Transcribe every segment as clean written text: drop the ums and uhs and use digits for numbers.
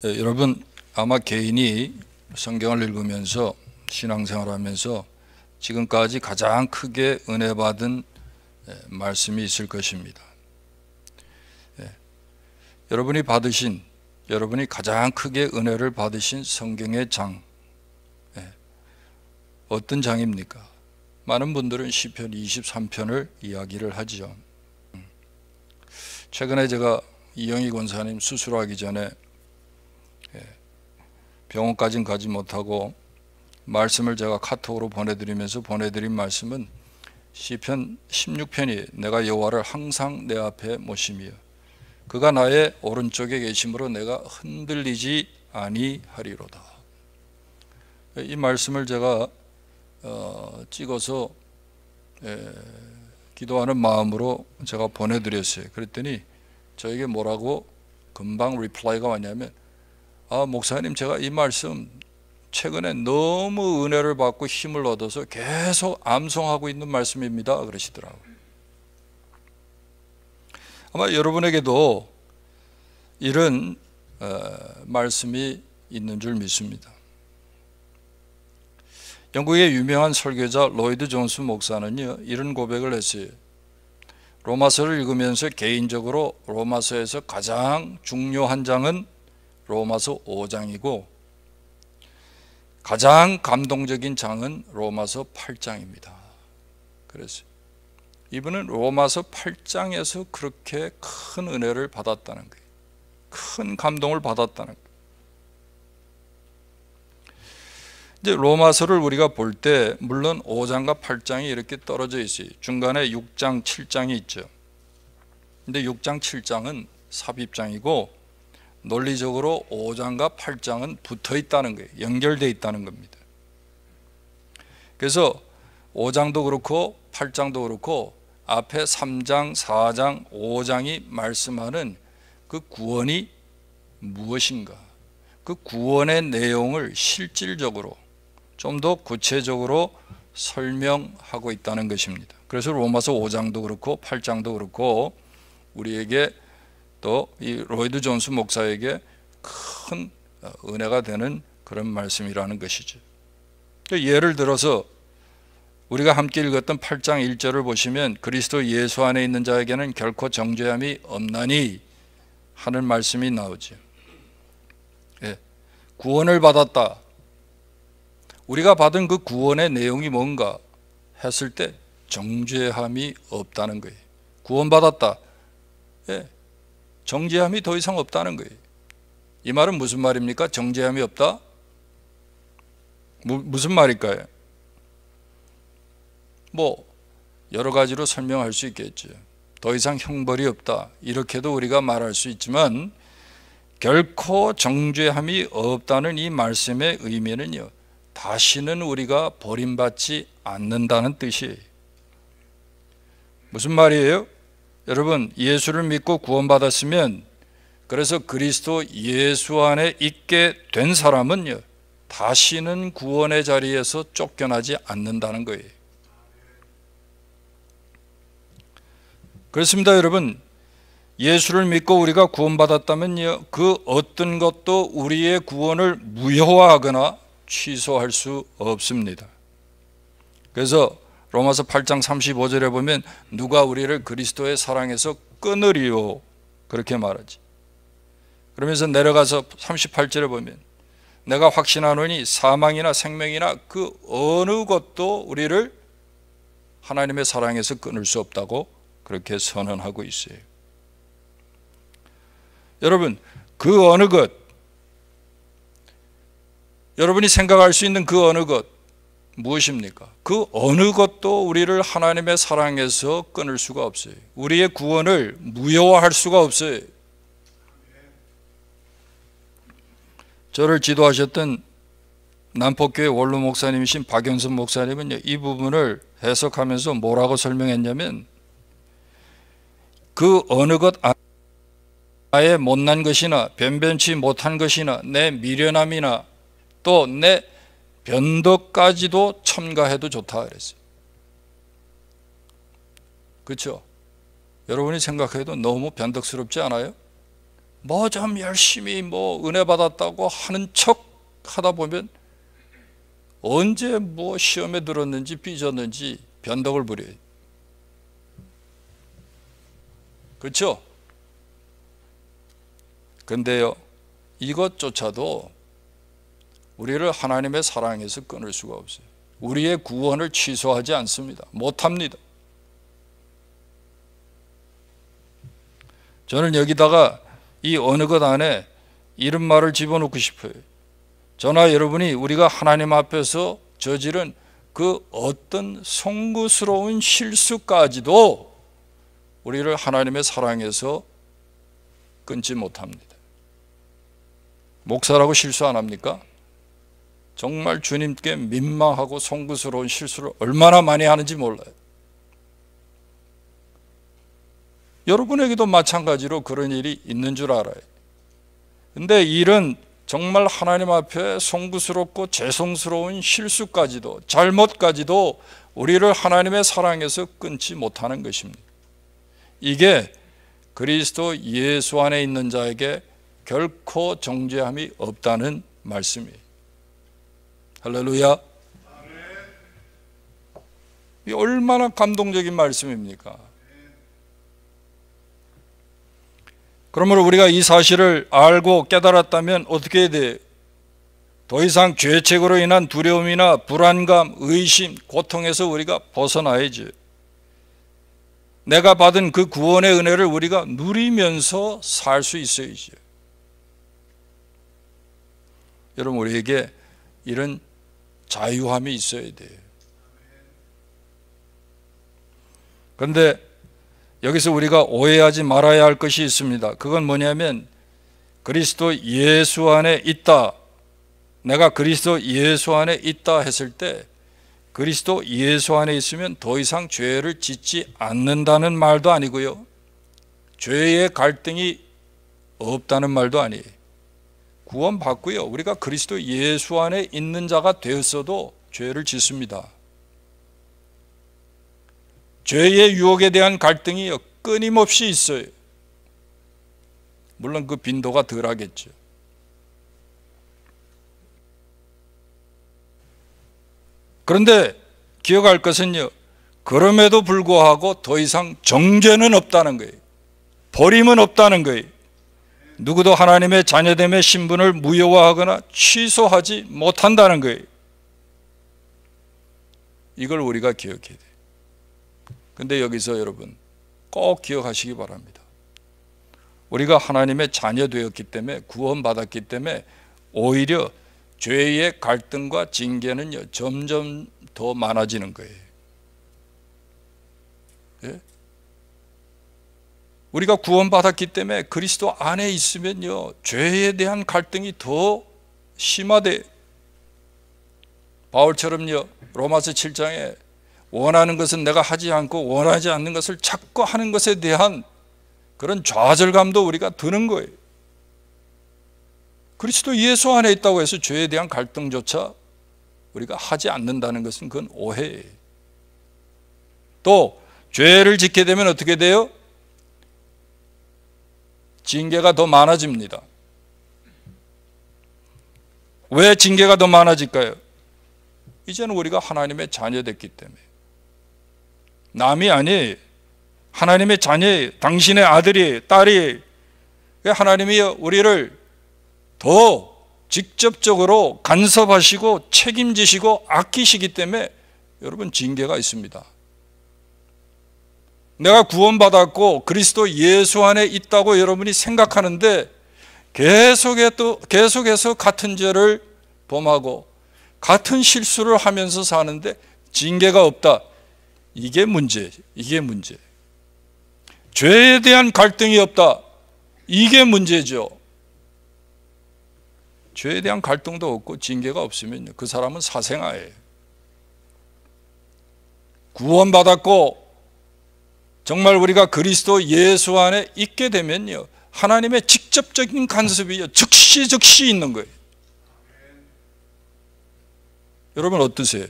여러분 아마 개인이 성경을 읽으면서 신앙생활하면서 지금까지 가장 크게 은혜 받은 말씀이 있을 것입니다. 여러분이 가장 크게 은혜를 받으신 성경의 장, 어떤 장입니까? 많은 분들은 시편 23편을 이야기를 하죠. 최근에 제가 이영희 권사님 수술하기 전에 병원까지는 가지 못하고 말씀을 제가 카톡으로 보내드린 말씀은 시편 16편이 내가 여호와를 항상 내 앞에 모심이여 그가 나의 오른쪽에 계심으로 내가 흔들리지 아니하리로다. 이 말씀을 제가 찍어서 기도하는 마음으로 제가 보내드렸어요. 그랬더니 저에게 뭐라고 금방 리플라이가 왔냐면, 목사님, 제가 이 말씀 최근에 너무 은혜를 받고 힘을 얻어서 계속 암송하고 있는 말씀입니다 그러시더라고요. 아마 여러분에게도 이런 말씀이 있는 줄 믿습니다. 영국의 유명한 설교자 로이드 존스 목사는요, 이런 고백을 했어요. 로마서를 읽으면서 개인적으로 로마서에서 가장 중요한 장은 로마서 5장이고 가장 감동적인 장은 로마서 8장입니다. 그래서 이분은 로마서 8장에서 그렇게 큰 은혜를 받았다는 거예요. 큰 감동을 받았다는 거예요. 이제 로마서를 우리가 볼 때 물론 5장과 8장이 이렇게 떨어져 있어요. 중간에 6장, 7장이 있죠. 근데 6장, 7장은 삽입장이고 논리적으로 5장과 8장은 붙어 있다는 거예요. 연결되어 있다는 겁니다. 그래서 5장도 그렇고 8장도 그렇고 앞에 3장, 4장, 5장이 말씀하는 그 구원이 무엇인가, 그 구원의 내용을 실질적으로 좀 더 구체적으로 설명하고 있다는 것입니다. 그래서 로마서 5장도 그렇고 8장도 그렇고 우리에게 또 이 로이드 존스 목사에게 큰 은혜가 되는 그런 말씀이라는 것이죠. 예를 들어서 우리가 함께 읽었던 8장 1절을 보시면 그리스도 예수 안에 있는 자에게는 결코 정죄함이 없나니 하는 말씀이 나오죠. 구원을 받았다. 우리가 받은 그 구원의 내용이 뭔가 했을 때 정죄함이 없다는 거예요. 구원받았다. 정죄함이 더 이상 없다는 거예요. 이 말은 무슨 말입니까? 정죄함이 없다? 무슨 말일까요? 여러 가지로 설명할 수 있겠죠. 더 이상 형벌이 없다. 이렇게도 우리가 말할 수 있지만 결코 정죄함이 없다는 이 말씀의 의미는요, 다시는 우리가 버림받지 않는다는 뜻이에요. 무슨 말이에요? 여러분, 예수를 믿고 구원받았으면, 그래서 그리스도 예수 안에 있게 된 사람은요, 다시는 구원의 자리에서 쫓겨나지 않는다는 거예요. 그렇습니다, 여러분. 예수를 믿고 우리가 구원받았다면요, 그 어떤 것도 우리의 구원을 무효화하거나 취소할 수 없습니다. 그래서 로마서 8장 35절에 보면 누가 우리를 그리스도의 사랑에서 끊으리요, 그렇게 말하지. 그러면서 내려가서 38절에 보면 내가 확신하노니 사망이나 생명이나 그 어느 것도 우리를 하나님의 사랑에서 끊을 수 없다고 그렇게 선언하고 있어요. 여러분, 그 어느 것, 여러분이 생각할 수 있는 그 어느 것 무엇입니까? 그 어느 것도 우리를 하나님의 사랑에서 끊을 수가 없어요. 우리의 구원을 무효화할 수가 없어요. 저를 지도하셨던 남포교회 원로 목사님이신 박연선 목사님은 이 부분을 해석하면서 뭐라고 설명했냐면, 그 어느 것 나의 못난 것이나 변변치 못한 것이나 내 미련함이나 또 내 변덕까지도 첨가해도 좋다 그랬어요. 그렇죠? 여러분이 생각해도 너무 변덕스럽지 않아요? 좀 열심히 은혜 받았다고 하는 척 하다 보면 언제 시험에 들었는지 삐졌는지 변덕을 부려요. 그렇죠? 근데요, 이것조차도 우리를 하나님의 사랑에서 끊을 수가 없어요. 우리의 구원을 취소하지 않습니다. 못합니다. 저는 여기다가 이 어느 것 안에 이런 말을 집어넣고 싶어요. 저나 여러분이 우리가 하나님 앞에서 저지른 그 어떤 송구스러운 실수까지도 우리를 하나님의 사랑에서 끊지 못합니다. 목사라고 실수 안 합니까? 정말 주님께 민망하고 송구스러운 실수를 얼마나 많이 하는지 몰라요. 여러분에게도 마찬가지로 그런 일이 있는 줄 알아요. 근데 이런 정말 하나님 앞에 송구스럽고 죄송스러운 실수까지도, 잘못까지도 우리를 하나님의 사랑에서 끊지 못하는 것입니다. 이게 그리스도 예수 안에 있는 자에게 결코 정죄함이 없다는 말씀이에요. 할렐루야. 이 얼마나 감동적인 말씀입니까? 그러므로 우리가 이 사실을 알고 깨달았다면 어떻게 해야 돼요? 더 이상 죄책으로 인한 두려움이나 불안감, 의심, 고통에서 우리가 벗어나야죠. 내가 받은 그 구원의 은혜를 우리가 누리면서 살 수 있어야죠. 여러분, 우리에게 이런 자유함이 있어야 돼요. 그런데 여기서 우리가 오해하지 말아야 할 것이 있습니다. 그건 뭐냐면 그리스도 예수 안에 있다. 내가 그리스도 예수 안에 있다 했을 때 그리스도 예수 안에 있으면 더 이상 죄를 짓지 않는다는 말도 아니고요. 죄의 갈등이 없다는 말도 아니에요. 구원받고요. 우리가 그리스도 예수 안에 있는 자가 되었어도 죄를 짓습니다. 죄의 유혹에 대한 갈등이 끊임없이 있어요. 물론 그 빈도가 덜하겠죠. 그런데 기억할 것은요, 그럼에도 불구하고 더 이상 정죄는 없다는 거예요. 버림은 없다는 거예요. 누구도 하나님의 자녀됨의 신분을 무효화하거나 취소하지 못한다는 거예요. 이걸 우리가 기억해야 돼요. 근데 여기서 여러분 꼭 기억하시기 바랍니다. 우리가 하나님의 자녀 되었기 때문에, 구원받았기 때문에 오히려 죄의 갈등과 징계는 점점 더 많아지는 거예요. 예? 우리가 구원받았기 때문에 그리스도 안에 있으면요, 죄에 대한 갈등이 더 심화돼. 바울처럼요, 로마서 7장에 원하는 것은 내가 하지 않고 원하지 않는 것을 자꾸 하는 것에 대한 그런 좌절감도 우리가 드는 거예요. 그리스도 예수 안에 있다고 해서 죄에 대한 갈등조차 우리가 하지 않는다는 것은 그건 오해예요. 또 죄를 짓게 되면 어떻게 돼요? 징계가 더 많아집니다. 왜 징계가 더 많아질까요? 이제는 우리가 하나님의 자녀 됐기 때문에. 남이 아니에요. 하나님의 자녀예요. 당신의 아들이에요. 딸이에요. 하나님이 우리를 더 직접적으로 간섭하시고 책임지시고 아끼시기 때문에 여러분 징계가 있습니다. 내가 구원받았고 그리스도 예수 안에 있다고 여러분이 생각하는데 계속해서 같은 죄를 범하고 같은 실수를 하면서 사는데 징계가 없다. 이게 문제예요. 이게 문제. 죄에 대한 갈등이 없다. 이게 문제죠. 죄에 대한 갈등도 없고 징계가 없으면 그 사람은 사생아예요. 구원받았고 정말 우리가 그리스도 예수 안에 있게 되면요, 하나님의 직접적인 간섭이 즉시 있는 거예요. 여러분 어떠세요?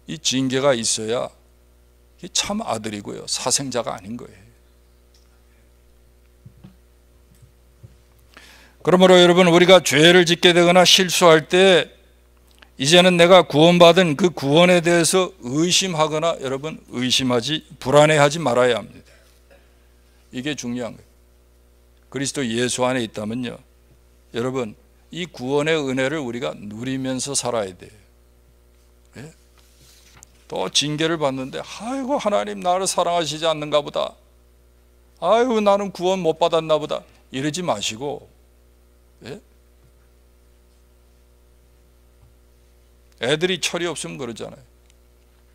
이 징계가 있어야 참 아들이고요, 사생자가 아닌 거예요. 그러므로 여러분, 우리가 죄를 짓게 되거나 실수할 때 이제는 내가 구원받은 그 구원에 대해서 의심하거나 여러분 불안해하지 말아야 합니다. 이게 중요한 거예요. 그리스도 예수 안에 있다면요, 여러분, 이 구원의 은혜를 우리가 누리면서 살아야 돼요. 예? 또 징계를 받는데 아이고 하나님 나를 사랑하시지 않는가 보다, 아이고 나는 구원 못 받았나 보다 이러지 마시고, 예? 애들이 철이 없으면 그러잖아요.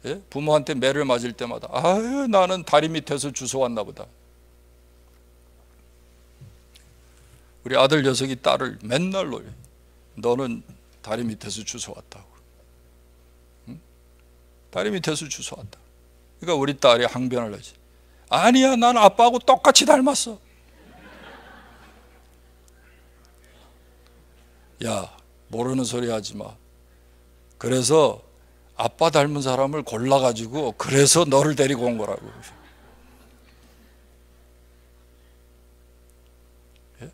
예? 부모한테 매를 맞을 때마다 아유 나는 다리 밑에서 주워왔나 보다. 우리 아들 녀석이 딸을 맨날 놀려요. 너는 다리 밑에서 주워왔다고. 응? 다리 밑에서 주워왔다. 그러니까 우리 딸이 항변을 하지. 아니야, 난 아빠하고 똑같이 닮았어. 야, 모르는 소리 하지 마. 그래서 아빠 닮은 사람을 골라가지고 그래서 너를 데리고 온 거라고. 예?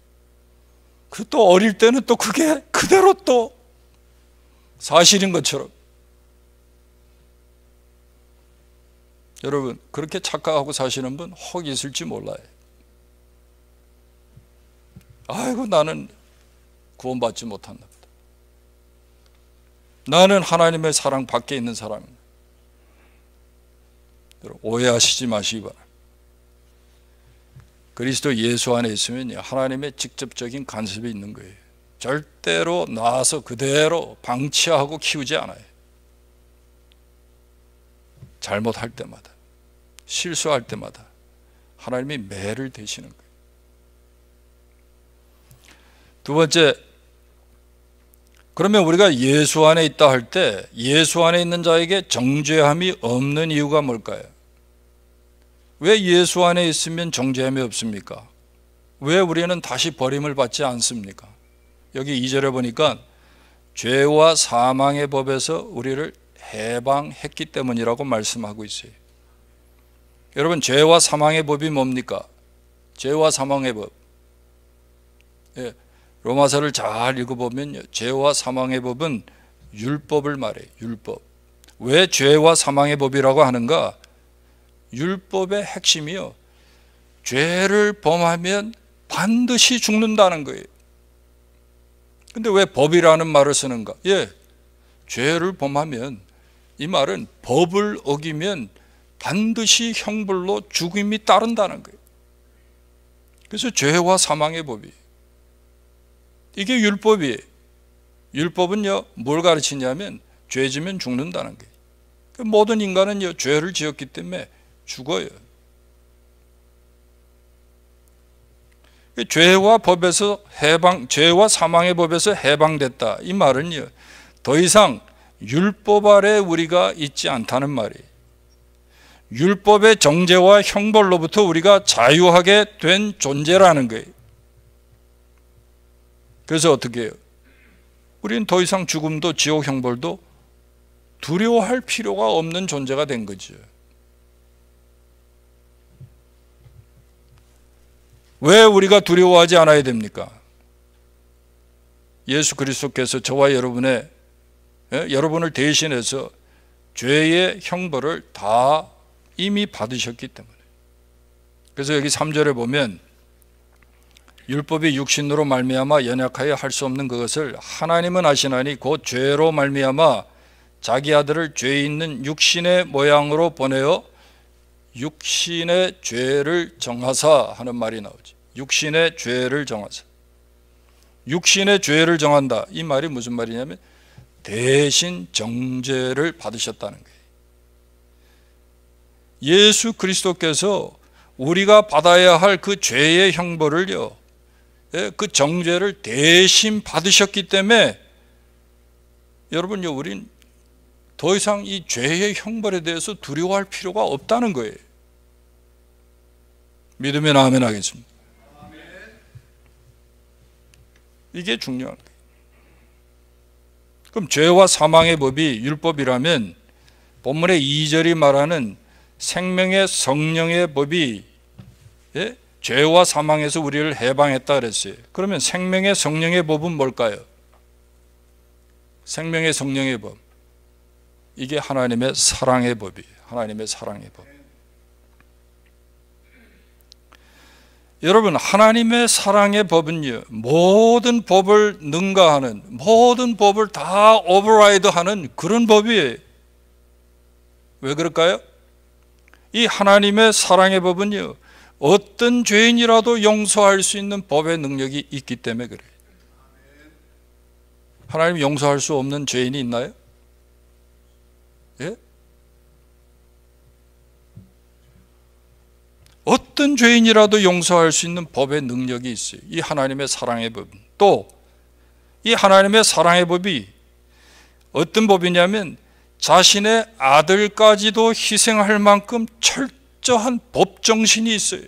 그 또 어릴 때는 또 그게 그대로 또 사실인 것처럼. 여러분, 그렇게 착각하고 사시는 분 혹 있을지 몰라요. 아이고 나는 구원받지 못한다. 나는 하나님의 사랑 밖에 있는 사람입니다. 오해하시지 마시기 바랍니다. 그리스도 예수 안에 있으면 하나님의 직접적인 간섭이 있는 거예요. 절대로 나와서 그대로 방치하고 키우지 않아요. 잘못할 때마다, 실수할 때마다 하나님이 매를 대시는 거예요. 두 번째, 그러면 우리가 예수 안에 있다 할 때 예수 안에 있는 자에게 정죄함이 없는 이유가 뭘까요? 왜 예수 안에 있으면 정죄함이 없습니까? 왜 우리는 다시 버림을 받지 않습니까? 여기 2절에 보니까 죄와 사망의 법에서 우리를 해방했기 때문이라고 말씀하고 있어요. 여러분, 죄와 사망의 법이 뭡니까? 죄와 사망의 법, 예, 로마서를 잘 읽어보면 죄와 사망의 법은 율법을 말해요. 율법. 왜 죄와 사망의 법이라고 하는가? 율법의 핵심이요, 죄를 범하면 반드시 죽는다는 거예요. 근데 왜 법이라는 말을 쓰는가? 예, 죄를 범하면, 이 말은 법을 어기면 반드시 형벌로 죽음이 따른다는 거예요. 그래서 죄와 사망의 법이, 이게 율법이에요. 율법은요, 뭘 가르치냐면 죄 지면 죽는다는 거예요. 모든 인간은요, 죄를 지었기 때문에 죽어요. 죄와 법에서 죄와 사망의 법에서 해방됐다, 이 말은요, 더 이상 율법 아래 우리가 있지 않다는 말이에요. 율법의 정죄와 형벌로부터 우리가 자유하게 된 존재라는 거예요. 그래서 어떻게 해요? 우리는 더 이상 죽음도 지옥 형벌도 두려워할 필요가 없는 존재가 된 거죠. 왜 우리가 두려워하지 않아야 됩니까? 예수 그리스도께서 저와 여러분을 대신해서 죄의 형벌을 다 이미 받으셨기 때문에. 그래서 여기 3절에 보면 율법이 육신으로 말미암아 연약하여 할 수 없는 그것을 하나님은 아시나니 곧 죄로 말미암아 자기 아들을 죄 있는 육신의 모양으로 보내어 육신의 죄를 정하사 하는 말이 나오죠. 육신의 죄를 정하사. 육신의 죄를 정한다, 이 말이 무슨 말이냐면 대신 정죄를 받으셨다는 거예요. 예수 그리스도께서 우리가 받아야 할 그 죄의 형벌을요, 그 정죄를 대신 받으셨기 때문에 여러분요, 우린 더 이상 이 죄의 형벌에 대해서 두려워할 필요가 없다는 거예요. 믿으면 아멘 하겠습니다. 이게 중요한 거예요. 그럼 죄와 사망의 법이 율법이라면 본문의 2절이 말하는 생명의 성령의 법이 죄와 사망에서 우리를 해방했다 그랬어요. 그러면 생명의 성령의 법은 뭘까요? 생명의 성령의 법, 이게 하나님의 사랑의 법이에요. 하나님의 사랑의 법. 여러분, 하나님의 사랑의 법은요, 모든 법을 능가하는, 모든 법을 다 오버라이드하는 그런 법이에요. 왜 그럴까요? 이 하나님의 사랑의 법은요, 어떤 죄인이라도 용서할 수 있는 법의 능력이 있기 때문에 그래요. 하나님 용서할 수 없는 죄인이 있나요? 예? 어떤 죄인이라도 용서할 수 있는 법의 능력이 있어요. 이 하나님의 사랑의 법. 또 이 하나님의 사랑의 법이 어떤 법이냐면 자신의 아들까지도 희생할 만큼 철저한 법 정신이 있어요.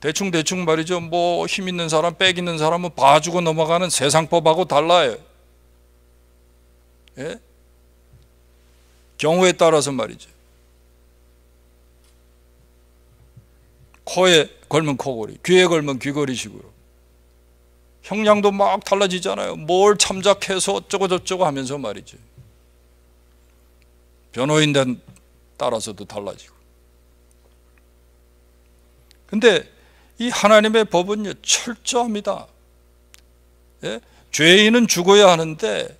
대충 말이죠. 뭐 힘 있는 사람, 빽 있는 사람은 봐주고 넘어가는 세상법하고 달라요. 예? 경우에 따라서 말이죠. 코에 걸면 코걸이, 귀에 걸면 귀걸이식으로 형량도 막 달라지잖아요. 뭘 참작해서 어쩌고 저쩌고 하면서 말이죠. 변호인단 따라서도 달라지고. 근데 이 하나님의 법은요, 철저합니다. 예? 죄인은 죽어야 하는데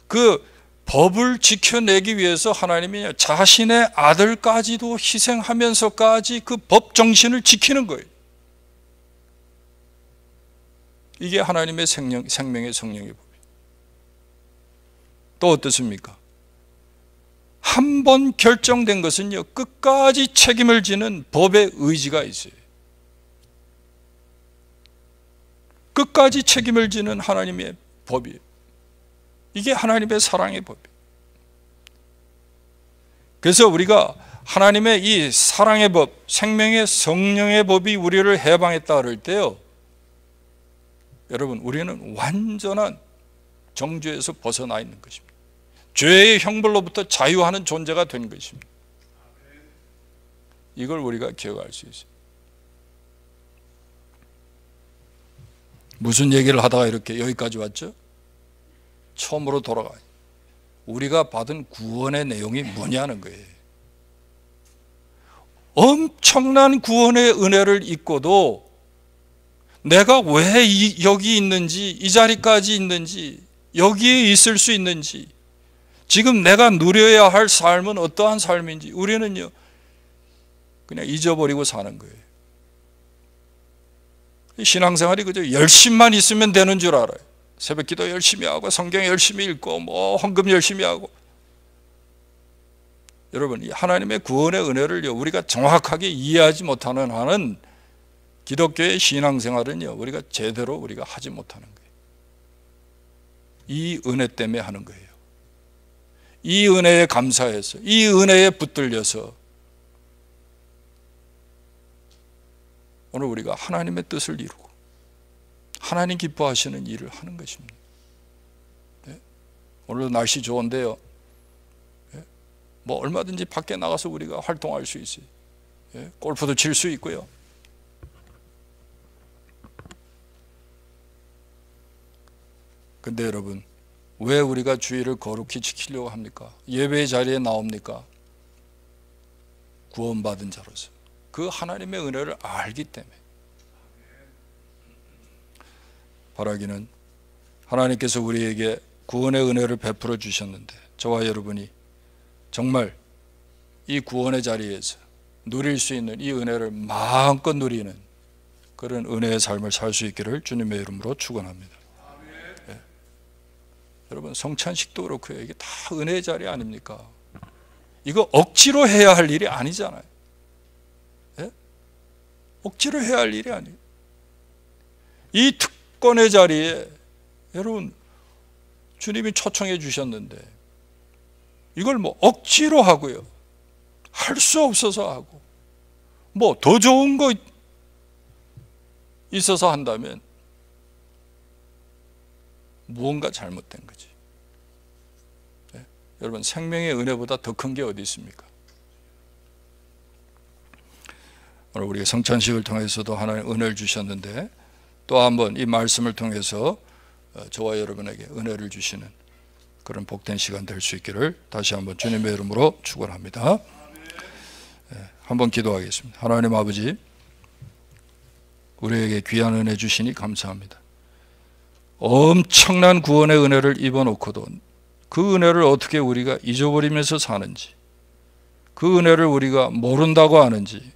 그 법을 지켜내기 위해서 하나님이 자신의 아들까지도 희생하면서까지 그 법 정신을 지키는 거예요. 이게 하나님의 생명의 성령의 법이에요. 또 어떻습니까? 한 번 결정된 것은요, 끝까지 책임을 지는 법의 의지가 있어요. 끝까지 책임을 지는 하나님의 법이에요. 이게 하나님의 사랑의 법이에요. 그래서 우리가 하나님의 이 사랑의 법, 생명의 성령의 법이 우리를 해방했다 그럴 때요, 여러분, 우리는 완전한 정죄에서 벗어나 있는 것입니다. 죄의 형벌로부터 자유하는 존재가 된 것입니다. 이걸 우리가 기억할 수 있어요. 무슨 얘기를 하다가 이렇게 여기까지 왔죠? 처음으로 돌아가요. 우리가 받은 구원의 내용이 뭐냐는 거예요. 엄청난 구원의 은혜를 입고도 내가 왜 여기 있는지, 이 자리까지 있는지, 여기에 있을 수 있는지, 지금 내가 누려야 할 삶은 어떠한 삶인지 우리는요, 그냥 잊어버리고 사는 거예요. 신앙생활이 그저 열심만 있으면 되는 줄 알아요. 새벽 기도 열심히 하고 성경 열심히 읽고 뭐 헌금 열심히 하고. 여러분, 이 하나님의 구원의 은혜를요, 우리가 정확하게 이해하지 못하는 한은 기독교의 신앙생활은요, 우리가 제대로 우리가 하지 못하는 거예요. 이 은혜 때문에 하는 거예요. 이 은혜에 감사해서, 이 은혜에 붙들려서 오늘 우리가 하나님의 뜻을 이루고 하나님 기뻐하시는 일을 하는 것입니다. 네? 오늘도 날씨 좋은데요, 네? 뭐 얼마든지 밖에 나가서 우리가 활동할 수 있어요. 네? 골프도 칠 수 있고요. 근데 여러분, 왜 우리가 주의를 거룩히 지키려고 합니까? 예배의 자리에 나옵니까? 구원받은 자로서 그 하나님의 은혜를 알기 때문에. 바라기는 하나님께서 우리에게 구원의 은혜를 베풀어 주셨는데 저와 여러분이 정말 이 구원의 자리에서 누릴 수 있는 이 은혜를 마음껏 누리는 그런 은혜의 삶을 살 수 있기를 주님의 이름으로 축원합니다. 네. 여러분, 성찬식도 그렇고요. 이게 다 은혜의 자리 아닙니까? 이거 억지로 해야 할 일이 아니잖아요. 네? 억지로 해야 할 일이 아니에요. 이 특권의 자리에 여러분, 주님이 초청해 주셨는데 이걸 뭐 억지로 하고요, 할 수 없어서 하고, 뭐 더 좋은 거 있어서 한다면 무언가 잘못된 거지. 네? 여러분, 생명의 은혜보다 더 큰 게 어디 있습니까? 오늘 우리가 성찬식을 통해서도 하나님 은혜를 주셨는데 또 한번 이 말씀을 통해서 저와 여러분에게 은혜를 주시는 그런 복된 시간 될 수 있기를 다시 한번 주님의 이름으로 축원합니다. 한번 기도하겠습니다. 하나님 아버지, 우리에게 귀한 은혜 주시니 감사합니다. 엄청난 구원의 은혜를 입어놓고도 그 은혜를 어떻게 우리가 잊어버리면서 사는지, 그 은혜를 우리가 모른다고 하는지,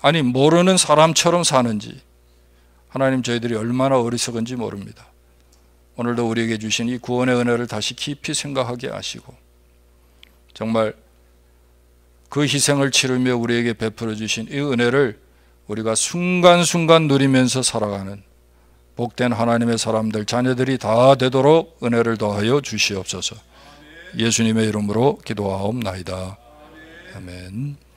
아니 모르는 사람처럼 사는지 하나님, 저희들이 얼마나 어리석은지 모릅니다. 오늘도 우리에게 주신 이 구원의 은혜를 다시 깊이 생각하게 하시고 정말 그 희생을 치르며 우리에게 베풀어 주신 이 은혜를 우리가 순간순간 누리면서 살아가는 복된 하나님의 사람들, 자녀들이 다 되도록 은혜를 더하여 주시옵소서. 예수님의 이름으로 기도하옵나이다. 아멘.